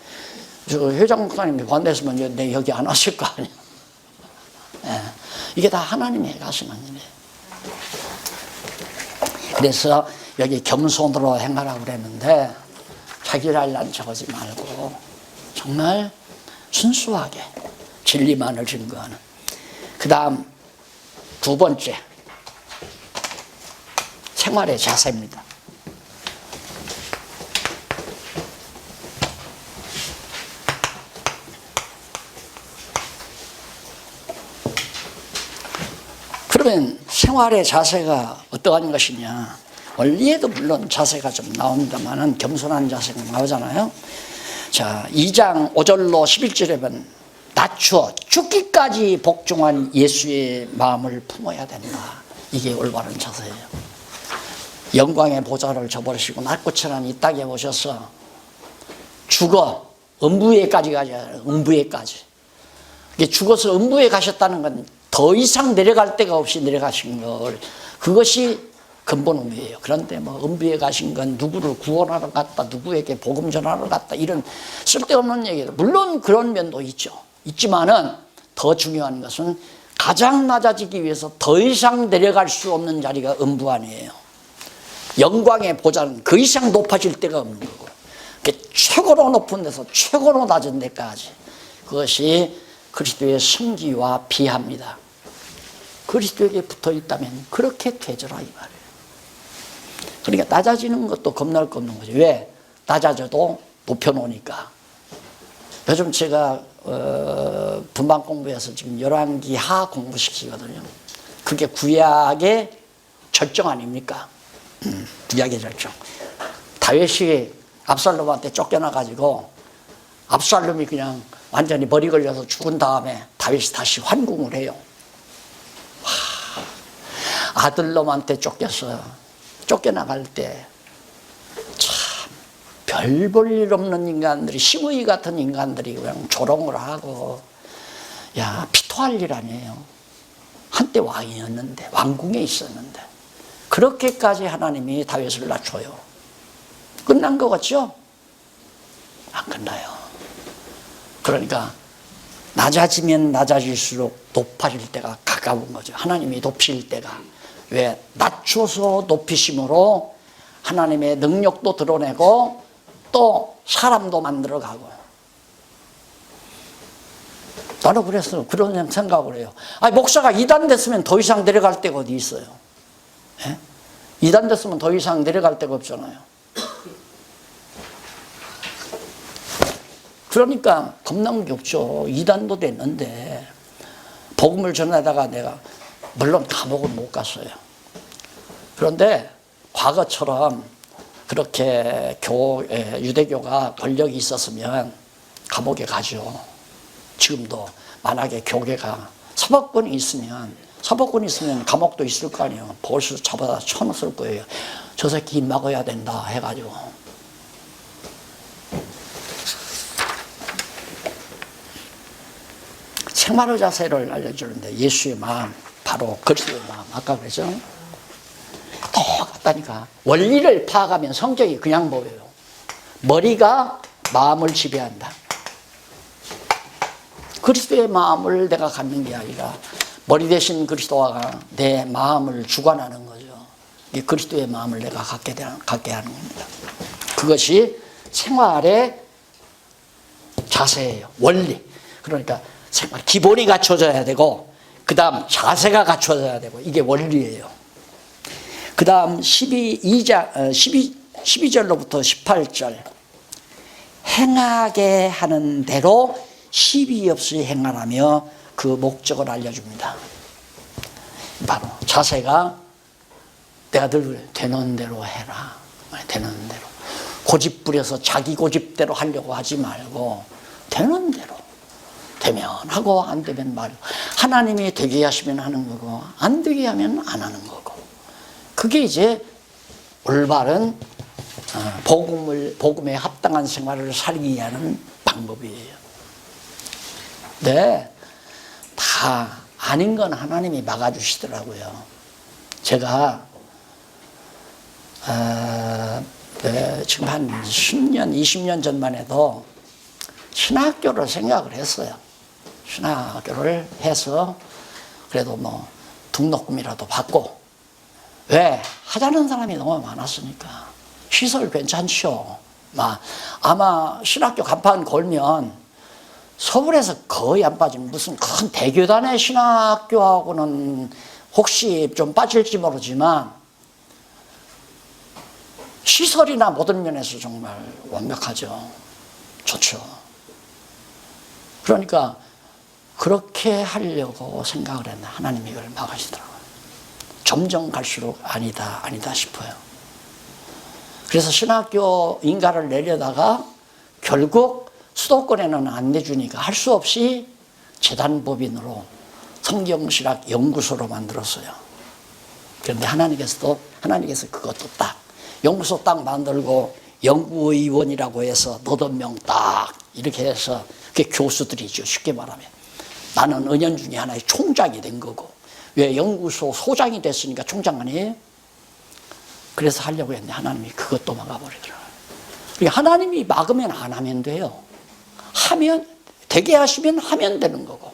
저 회장 목사님이 반대했으면 내 여기 안 왔을 거 아니야. 이게 다 하나님의 가시는 일이에요. 그래서 여기 겸손으로 행하라고 그랬는데 자기 잘난 척하지 말고 정말 순수하게 진리만을 증거하는. 그 다음 두 번째 생활의 자세입니다. 그러면 생활의 자세가 어떠한 것이냐. 원리에도 물론 자세가 좀 나옵니다만 겸손한 자세가 나오잖아요. 자, 2장 5절로 11절에 보면 낮추어 죽기까지 복종한 예수의 마음을 품어야 된다. 이게 올바른 자세예요. 영광의 보좌를 저버리시고 날고천한 이 땅에 오셔서 죽어 음부에까지 가잖아요. 음부에까지. 죽어서 음부에 가셨다는 건 더 이상 내려갈 데가 없이 내려가신 걸, 그것이 근본 의미예요. 그런데 뭐 음부에 가신 건 누구를 구원하러 갔다, 누구에게 복음 전하러 갔다, 이런 쓸데없는 얘기들. 물론 그런 면도 있죠. 있지만은 더 중요한 것은 가장 낮아지기 위해서 더 이상 내려갈 수 없는 자리가 음부 아니에요. 영광의 보좌는 그 이상 높아질 데가 없는 거고, 최고로 높은 데서 최고로 낮은 데까지, 그것이 그리스도의 승기와 비합니다. 그리스도에게 붙어 있다면 그렇게 되져라, 이 말이에요. 그러니까 낮아지는 것도 겁날 거 없는 거죠. 왜? 낮아져도 높여놓으니까. 요즘 제가 분방 공부해서 지금 열왕기 하 공부시키거든요. 그게 구약의 절정 아닙니까? 구약의 절정. 다윗이 압살롬한테 쫓겨나가지고 압살롬이 그냥 완전히 머리 걸려서 죽은 다음에 다윗이 다시 환궁을 해요. 아들놈한테 쫓겨나갈 때 참 별 볼 일 없는 인간들이, 시므이 같은 인간들이 그냥 조롱을 하고, 야, 피토할 일 아니에요. 한때 왕이었는데, 왕궁에 있었는데, 그렇게까지 하나님이 다윗을 낮춰요. 끝난 거 같죠? 안 끝나요. 그러니까 낮아지면 낮아질수록 높아질 때가 가까운 거죠. 하나님이 높일 때가. 왜? 낮춰서 높이심으로 하나님의 능력도 드러내고 또 사람도 만들어가고. 나는 그래서 그런 생각을 해요. 아니, 목사가 2단 됐으면 더 이상 내려갈 데가 어디 있어요? 예? 2단 됐으면 더 이상 내려갈 데가 없잖아요. 그러니까 겁난 게 없죠. 2단도 됐는데 복음을 전하다가 내가, 물론 감옥은 못 갔어요. 그런데 과거처럼 그렇게 유대교가 권력이 있었으면 감옥에 가죠. 지금도 만약에 교계가 사법권이 있으면 감옥도 있을 거 아니에요. 벌써 잡아다 쳐넣을 거예요. 저 새끼 입 막아야 된다 해가지고. 생활의 자세를 알려주는데 예수의 마음, 바로 그리스도의 마음, 아까 그랬죠? 똑같다니까. 원리를 파악하면 성경이 그냥 보여요. 머리가 마음을 지배한다. 그리스도의 마음을 내가 갖는 게 아니라 머리 대신 그리스도가 내 마음을 주관하는 거죠. 이 그리스도의 마음을 내가 갖게 하는 겁니다. 그것이 생활의 자세예요. 원리. 그러니까 생활 기본이 갖춰져야 되고, 그 다음 자세가 갖춰져야 되고, 이게 원리예요. 그 다음 12절로부터 18절. 행하게 하는 대로 시비 없이 행하라며 그 목적을 알려줍니다. 바로 자세가 내가 늘 되는 대로 해라. 되는 대로. 고집 부려서 자기 고집대로 하려고 하지 말고 되는 대로. 되면 하고 안 되면 말고. 하나님이 되게 하시면 하는 거고 안 되게 하면 안 하는 거고. 그게 이제 올바른 복음에 합당한 생활을 살기 위한 방법이에요. 네, 다 아닌 건 하나님이 막아주시더라고요. 제가 지금 한 10년, 20년 전만 해도 신학교를 생각을 했어요. 신학교를 해서 그래도 뭐 등록금이라도 받고. 왜? 하자는 사람이 너무 많았으니까. 시설 괜찮죠. 아마 신학교 간판 걸면 서울에서 거의 안 빠지면 무슨 큰 대교단의 신학교하고는 혹시 좀 빠질지 모르지만 시설이나 모든 면에서 정말 완벽하죠. 좋죠. 그러니까 그렇게 하려고 생각을 했나. 하나님이 이걸 막으시더라고요. 점점 갈수록 아니다 싶어요. 그래서 신학교 인가를 내려다가 결국 수도권에는 안 내주니까 할 수 없이 재단법인으로 성경신학 연구소로 만들었어요. 그런데 하나님께서 그것도 딱 연구소 딱 만들고 연구위원이라고 해서 너댓 명 딱 이렇게 해서 그게 교수들이죠. 쉽게 말하면 나는 은연중에 하나의 총장이 된 거고, 왜 연구소 소장이 됐으니까 총장 아니에요? 그래서 하려고 했는데 하나님이 그것도 막아버리더라고요. 하나님이 막으면 안 하면 돼요. 하면 되게 하시면 하면 되는 거고,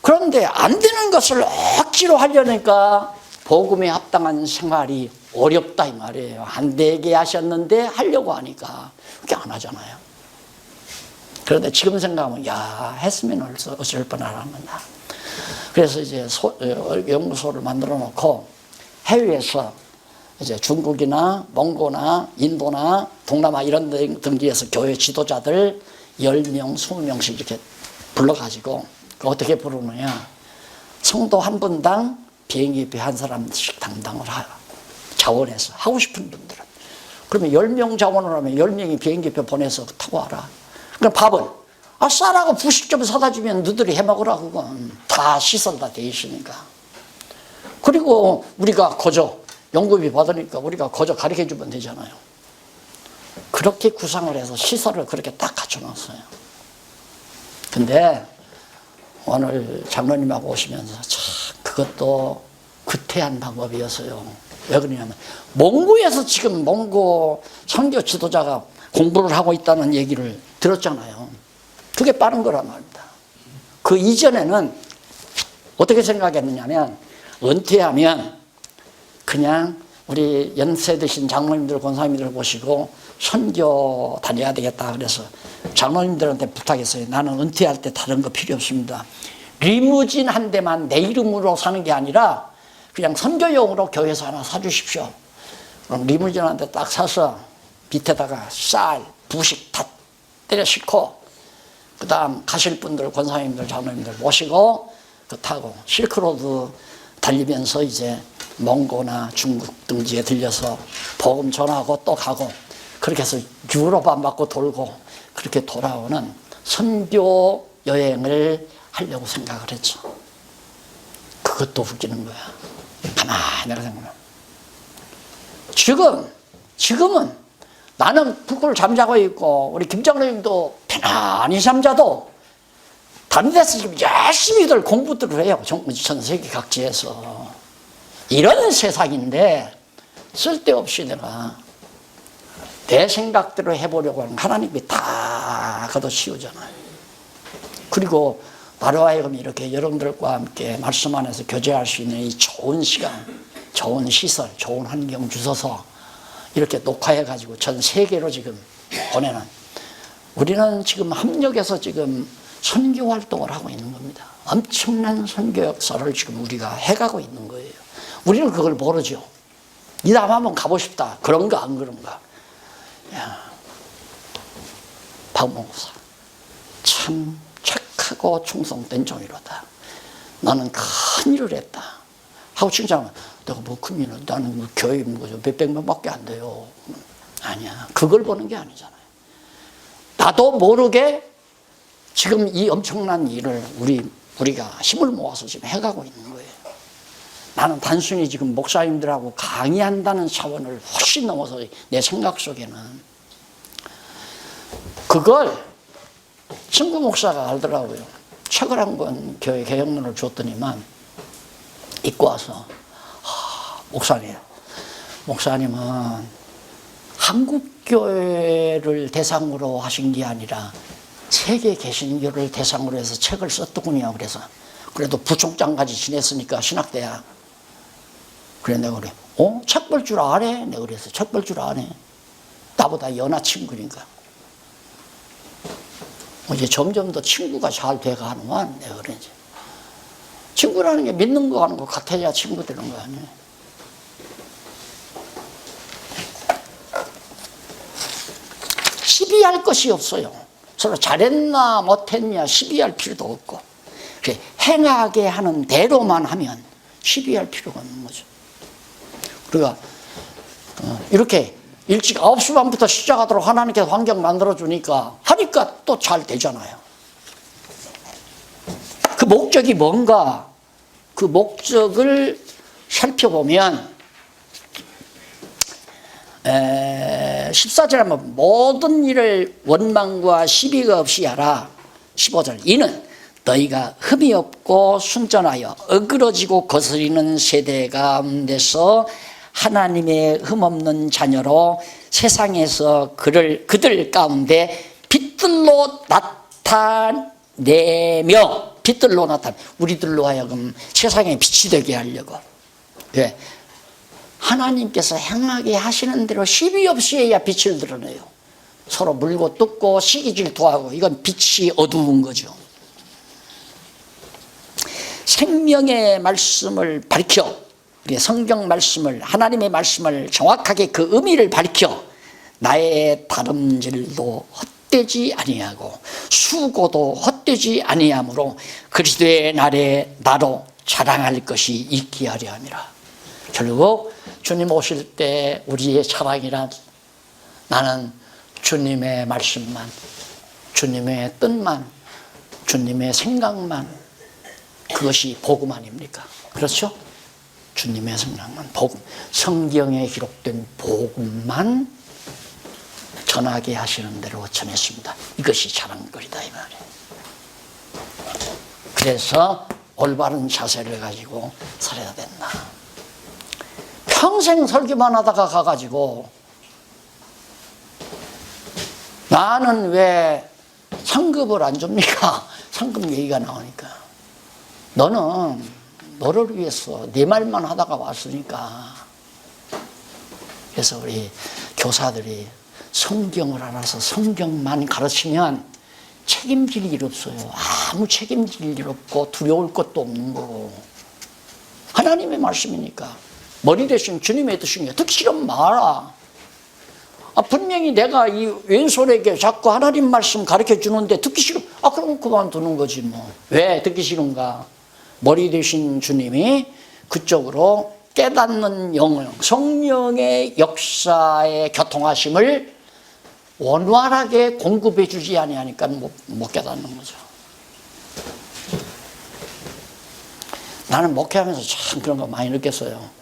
그런데 안 되는 것을 억지로 하려니까 복음에 합당한 생활이 어렵다 이 말이에요. 안 되게 하셨는데 하려고 하니까 그렇게 안 하잖아요. 그런데 지금 생각하면 야, 했으면 어쩔 뻔하는 거다. 그래서 이제 연구소를 만들어 놓고 해외에서 이제 중국이나 몽고나 인도나 동남아 이런 등지에서 교회 지도자들 10명, 20명씩 이렇게 불러가지고 어떻게 부르느냐, 성도 한 분당 비행기표 한 사람씩 담당을 자원해서 하고 싶은 분들은. 그러면 10명 자원을 하면 10명이 비행기표 보내서 타고 와라. 그럼 밥을 쌀하고 부식 좀 사다 주면 너들이 해먹으라. 그건 다 시설 다 돼 있으니까. 그리고 우리가 거저 연구비 받으니까 우리가 거저 가르쳐 주면 되잖아요. 그렇게 구상을 해서 시설을 그렇게 딱 갖춰놨어요. 근데 오늘 장로님하고 오시면서 참 그것도 구태한 방법이었어요. 왜 그러냐면 몽고에서 지금 몽고 선교 지도자가 공부를 하고 있다는 얘기를 들었잖아요. 그게 빠른 거란 말입니다. 그 이전에는 어떻게 생각했느냐면 은퇴하면 그냥 우리 연세 드신 장로님들, 권사님들 모시고 선교 다녀야 되겠다. 그래서 장로님들한테 부탁했어요. 나는 은퇴할 때 다른 거 필요 없습니다. 리무진 한 대만 내 이름으로 사는 게 아니라 그냥 선교용으로 교회에서 하나 사주십시오. 그럼 리무진 한 대 딱 사서 밑에다가 쌀, 부식 다 때려 싣고 그 다음 가실 분들, 권사님들, 장로님들 모시고 그 타고 실크로드 달리면서 이제 몽고나 중국 등지에 들려서 복음 전하고 또 가고, 그렇게 해서 유럽 안 받고 돌고 그렇게 돌아오는 선교 여행을 하려고 생각을 했죠. 그것도 웃기는 거야. 가만히 내가 생각하면 지금은 나는 북을 잠자고 있고 우리 김장로님도 편안히 잠자도 다른 데서 지금 열심히들 공부들을 해요. 전 세계 각지에서. 이런 세상인데 쓸데없이 내가 내 생각대로 해보려고 하는 하나님이 다 걷어씌우잖아요. 그리고 나로 하여금 이렇게 여러분들과 함께 말씀 안에서 교제할 수 있는 이 좋은 시간, 좋은 시설, 좋은 환경 주셔서 이렇게 녹화해가지고 전 세계로 지금 보내는, 우리는 지금 합력해서 지금 선교 활동을 하고 있는 겁니다. 엄청난 선교 역사를 지금 우리가 해가고 있는 거예요. 우리는 그걸 모르죠. 이 다음 한번 가고 싶다. 그런가 안 그런가. 야, 박목사 참 착하고 충성된 종이로다. 나는 큰 일을 했다 하고 칭찬하면 내가 뭐 큰 일을, 나는 교회 몇백 명밖에 안 돼요. 아니야. 그걸 보는 게 아니잖아요. 나도 모르게 지금 이 엄청난 일을 우리가 힘을 모아서 지금 해가고 있는 거예요. 나는 단순히 지금 목사님들하고 강의한다는 차원을 훨씬 넘어서 내 생각 속에는 그걸 친구 목사가 알더라고요. 책을 한 권 교회 개혁론을 줬더니만 읽고 와서 목사님은 한국교회를 대상으로 하신 게 아니라 세계 개신교를 대상으로 해서 책을 썼더군요. 그래서 그래도 부총장까지 지냈으니까 신학대학. 그래 내가 그래. 책 볼 줄 아네? 내가 그래서 책 볼 줄 아네. 나보다 연하 친구니까. 이제 점점 더 친구가 잘 돼가는만 내가 그러지. 친구라는 게 믿는 거 하는 거 같아야 친구 되는 거 아니에요. 시비할 것이 없어요. 서로 잘했나 못했냐 시비할 필요도 없고 행하게 하는 대로만 하면 시비할 필요가 없는 거죠. 우리가 이렇게 일찍 9시 반부터 시작하도록 하나님께서 환경 만들어주니까 하니까 또 잘 되잖아요. 그 목적이 뭔가, 그 목적을 살펴보면 14절에 하면 모든 일을 원망과 시비가 없이 하라. 15절 이는 너희가 흠이 없고 순전하여 어그러지고 거스리는 세대 가운데서 하나님의 흠없는 자녀로 세상에서 그들 가운데 빛들로 나타내며 우리들로 하여금 세상에 빛이 되게 하려고. 왜? 하나님께서 행하게 하시는 대로 시비 없이 해야 빛을 드러내요. 서로 물고 뜯고 시기 질투하고 이건 빛이 어두운 거죠. 생명의 말씀을 밝혀, 성경 말씀을, 하나님의 말씀을 정확하게 그 의미를 밝혀 나의 다름질도 헛되지 아니하고 수고도 헛되지 아니하므로 그리스도의 날에 나로 자랑할 것이 있게 하려 함이라. 결국 주님 오실 때 우리의 자랑이란 나는 주님의 말씀만, 주님의 뜻만, 주님의 생각만, 그것이 복음 아닙니까? 그렇죠? 주님의 생각만, 복음, 성경에 기록된 복음만 전하게 하시는 대로 전했습니다. 이것이 자랑거리다 이 말이에요. 그래서 올바른 자세를 가지고 살아야 된다. 평생 설교만 하다가 가가지고 나는 왜 상급을 안 줍니까? 상급 얘기가 나오니까. 너는 너를 위해서 네 말만 하다가 왔으니까. 그래서 우리 교사들이 성경을 알아서 성경만 가르치면 책임질 일 없어요. 아무 책임질 일 없고 두려울 것도 없는 거고. 하나님의 말씀이니까. 머리 대신 주님의 뜻이니까 듣기 싫으면 말아. 분명히 내가 이 왼손에게 자꾸 하나님 말씀 가르쳐 주는데 듣기 싫으면 그럼 그만두는 거지 뭐. 왜 듣기 싫은가? 머리 대신 주님이 그쪽으로 깨닫는 영을, 성령의 역사의 교통하심을 원활하게 공급해 주지 아니하니까 못 깨닫는 거죠. 나는 목회하면서 참 그런 거 많이 느꼈어요.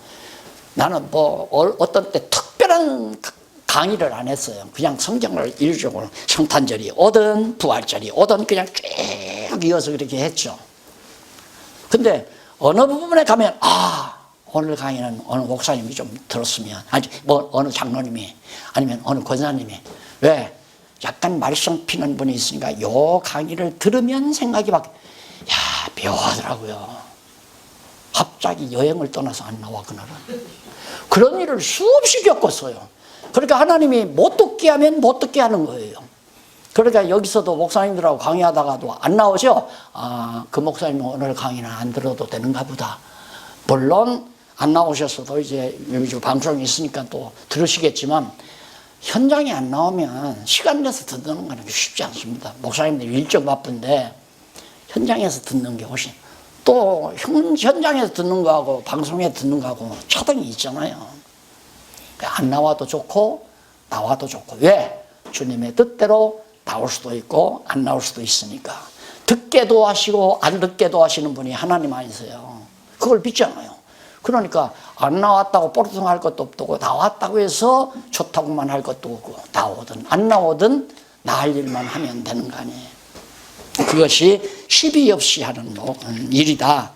나는 어떤 때 특별한 강의를 안 했어요. 그냥 성경을 일적으로 성탄절이 오든 부활절이 오든 그냥 쭉 이어서 그렇게 했죠. 근데 어느 부분에 가면 오늘 강의는 어느 목사님이 좀 들었으면, 어느 장로님이, 아니면 어느 권사님이, 왜? 약간 말썽 피는 분이 있으니까 요 강의를 들으면 생각이 묘하더라고요. 갑자기 여행을 떠나서 안 나와, 그날은. 그런 일을 수없이 겪었어요. 그러니까 하나님이 못 듣게 하면 못 듣게 하는 거예요. 그러니까 여기서도 목사님들하고 강의하다가도 안 나오죠? 그 목사님 오늘 강의는 안 들어도 되는가 보다. 물론 안 나오셨어도 이제 요즘 방송이 있으니까 또 들으시겠지만 현장에 안 나오면 시간 내서 듣는 거는 쉽지 않습니다. 목사님들 일정 바쁜데 현장에서 듣는 게 훨씬, 또 현장에서 듣는 거하고 방송에 듣는 거하고 차등이 있잖아요. 안 나와도 좋고 나와도 좋고. 왜? 주님의 뜻대로 나올 수도 있고 안 나올 수도 있으니까. 듣게도 하시고 안 듣게도 하시는 분이 하나님 아니세요. 그걸 믿잖아요. 그러니까 안 나왔다고 뽀르통할 것도 없고 나왔다고 해서 좋다고만 할 것도 없고, 나오든 안 나오든 나 할 일만 하면 되는 거 아니에요. 그것이 시비 없이 하는 일이다.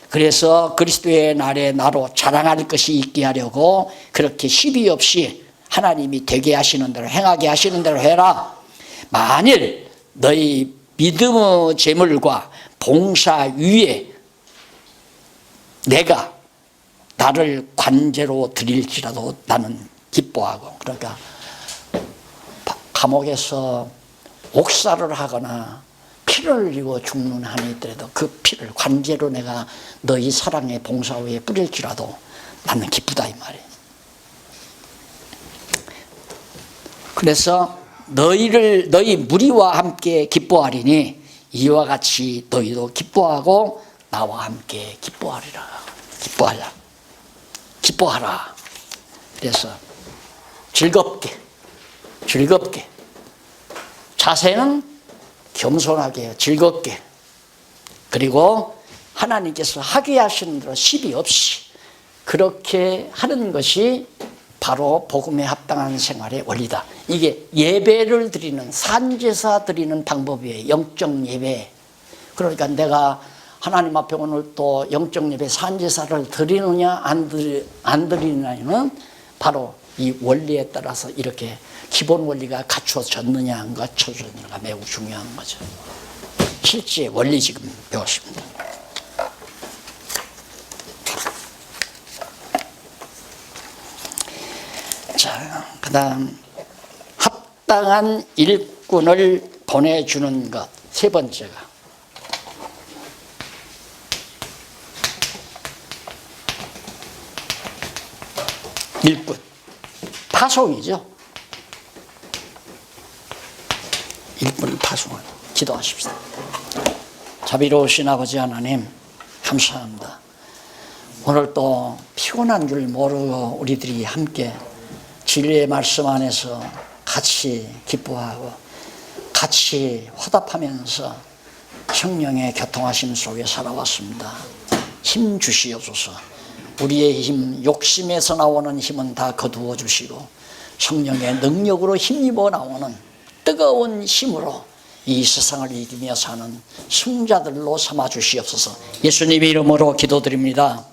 그래서 그리스도의 날에 나로 자랑할 것이 있게 하려고 그렇게 시비 없이 하나님이 되게 하시는 대로, 행하게 하시는 대로 해라. 만일 너희 믿음의 제물과 봉사 위에 내가 나를 관제로 드릴지라도 나는 기뻐하고. 그러니까 감옥에서 옥살을 하거나 피를 흘리고 죽는 한이 있더라도 그 피를 관제로 내가 너희 사랑의 봉사 위에 뿌릴지라도 나는 기쁘다 이 말이에요. 그래서 너희 무리와 함께 기뻐하리니 이와 같이 너희도 기뻐하고 나와 함께 기뻐하리라. 기뻐하라. 그래서 즐겁게 자세는 겸손하게 즐겁게, 그리고 하나님께서 하게 하시는 대로 시비 없이 그렇게 하는 것이 바로 복음에 합당한 생활의 원리다. 이게 예배를 드리는, 산제사 드리는 방법이에요. 영적 예배. 그러니까 내가 하나님 앞에 오늘 또 영적 예배 산제사를 드리느냐 안 드리느냐는 바로 이 원리에 따라서 이렇게 기본 원리가 갖춰졌느냐 안 갖춰졌느냐가 매우 중요한 거죠. 실제 원리 지금 배웠습니다. 자, 그 다음 합당한 일꾼을 보내주는 것. 세 번째가 일꾼, 파송이죠. 일꾼 파송을 기도하십시다. 자비로우신 아버지 하나님 감사합니다. 오늘 또 피곤한 줄 모르고 우리들이 함께 진리의 말씀 안에서 같이 기뻐하고 같이 화답하면서 성령의 교통하심 속에 살아왔습니다. 힘 주시옵소서. 우리의 힘, 욕심에서 나오는 힘은 다 거두어 주시고 성령의 능력으로 힘입어 나오는 뜨거운 힘으로 이 세상을 이기며 사는 승자들로 삼아 주시옵소서. 예수님의 이름으로 기도드립니다.